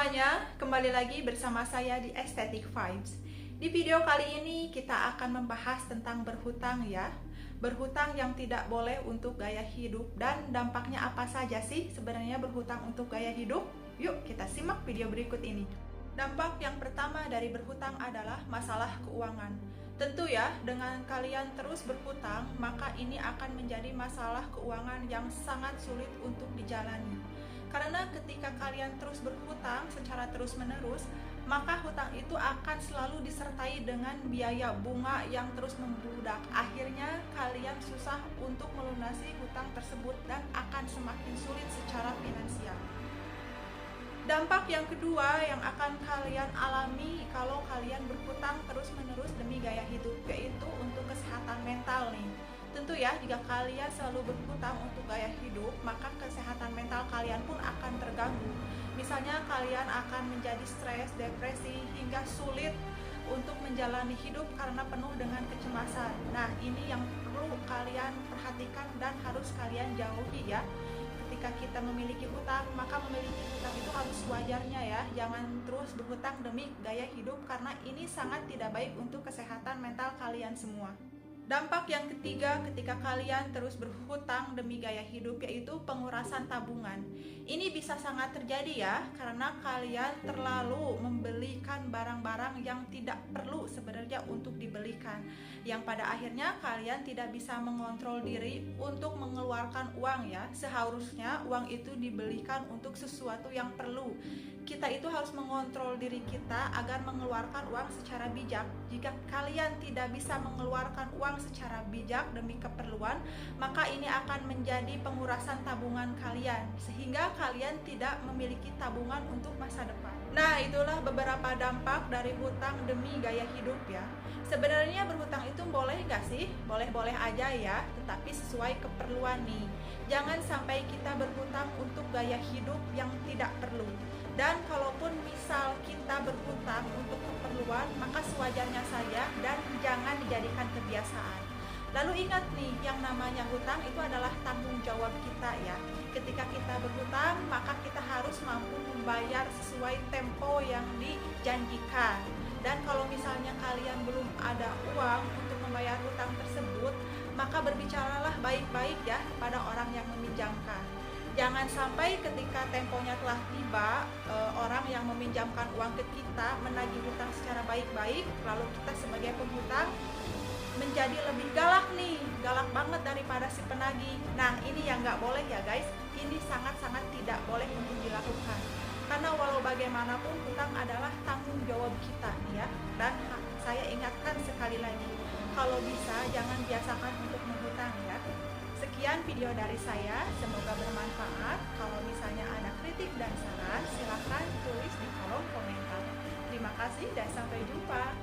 semuanya, kembali lagi bersama saya di Aesthetic Vibes. Di video kali ini kita akan membahas tentang berhutang ya. Berhutang yang tidak boleh untuk gaya hidup dan dampaknya apa saja sih sebenarnya berhutang untuk gaya hidup? Yuk kita simak video berikut ini. Dampak yang pertama dari berhutang adalah masalah keuangan. Tentu ya, dengan kalian terus berhutang, maka ini akan menjadi masalah keuangan yang sangat sulit untuk dijalani. Karena ketika kalian terus berhutang secara terus-menerus, maka hutang itu akan selalu disertai dengan biaya bunga yang terus membludak. Akhirnya kalian susah untuk melunasi hutang tersebut dan akan semakin sulit secara finansial. Dampak yang kedua yang akan kalian alami kalau kalian berhutang terus-menerus demi gaya hidup, yaitu untuk kesehatan mental nih. Tentu ya, jika kalian selalu berhutang untuk gaya hidup, maka kesehatan mental kalian pun akan terganggu. Misalnya kalian akan menjadi stres, depresi, hingga sulit untuk menjalani hidup karena penuh dengan kecemasan. Nah, ini yang perlu kalian perhatikan dan harus kalian jauhi ya. Ketika kita memiliki hutang, maka memiliki hutang itu harus wajarnya ya. Jangan terus berhutang demi gaya hidup karena ini sangat tidak baik untuk kesehatan mental kalian semua. Dampak yang ketiga ketika kalian terus berhutang demi gaya hidup yaitu pengurasan tabungan. Ini bisa sangat terjadi ya karena kalian terlalu membelikan barang-barang yang tidak perlu sebenarnya untuk dibelikan. Yang pada akhirnya kalian tidak bisa mengontrol diri untuk mengeluarkan uang ya. Seharusnya uang itu dibelikan untuk sesuatu yang perlu. Kita itu harus mengontrol diri kita agar mengeluarkan uang secara bijak. Jika kalian tidak bisa mengeluarkan uang secara bijak demi keperluan, maka ini akan menjadi pengurasan tabungan kalian sehingga kalian tidak memiliki tabungan untuk masa depan. Nah, itulah beberapa dampak dari hutang demi gaya hidup ya. Sebenarnya berhutang itu boleh nggak sih? Boleh-boleh aja ya, tetapi sesuai keperluan nih. Jangan sampai kita berhutang untuk gaya hidup yang tidak perlu. Dan kalaupun misal kita berhutang untuk keperluan, maka sewajarnya saja dan jangan dijadikan kebiasaan. Lalu ingat nih, yang namanya hutang itu adalah tanggung jawab kita ya. Ketika kita berhutang, maka kita harus mampu membayar sesuai tempo yang dijanjikan. Dan kalau misalnya kalian belum ada uang untuk membayar hutang tersebut, maka berbicaralah baik-baik ya kepada orang yang meminjamkan. Jangan sampai ketika temponya telah tiba, orang yang meminjamkan uang ke kita menagih hutang secara baik-baik, lalu kita sebagai penghutang menjadi lebih galak nih, galak banget daripada si penagih. Nah, ini yang nggak boleh ya guys, ini sangat-sangat tidak boleh untuk dilakukan. Karena walau bagaimanapun hutang adalah tanggung jawab kita ya. Dan saya ingatkan sekali lagi, kalau bisa jangan biasakan untuk menghutang ya. Sekian video dari saya, semoga bermanfaat. Kalau misalnya ada kritik dan saran, silahkan tulis di kolom komentar. Terima kasih dan sampai jumpa.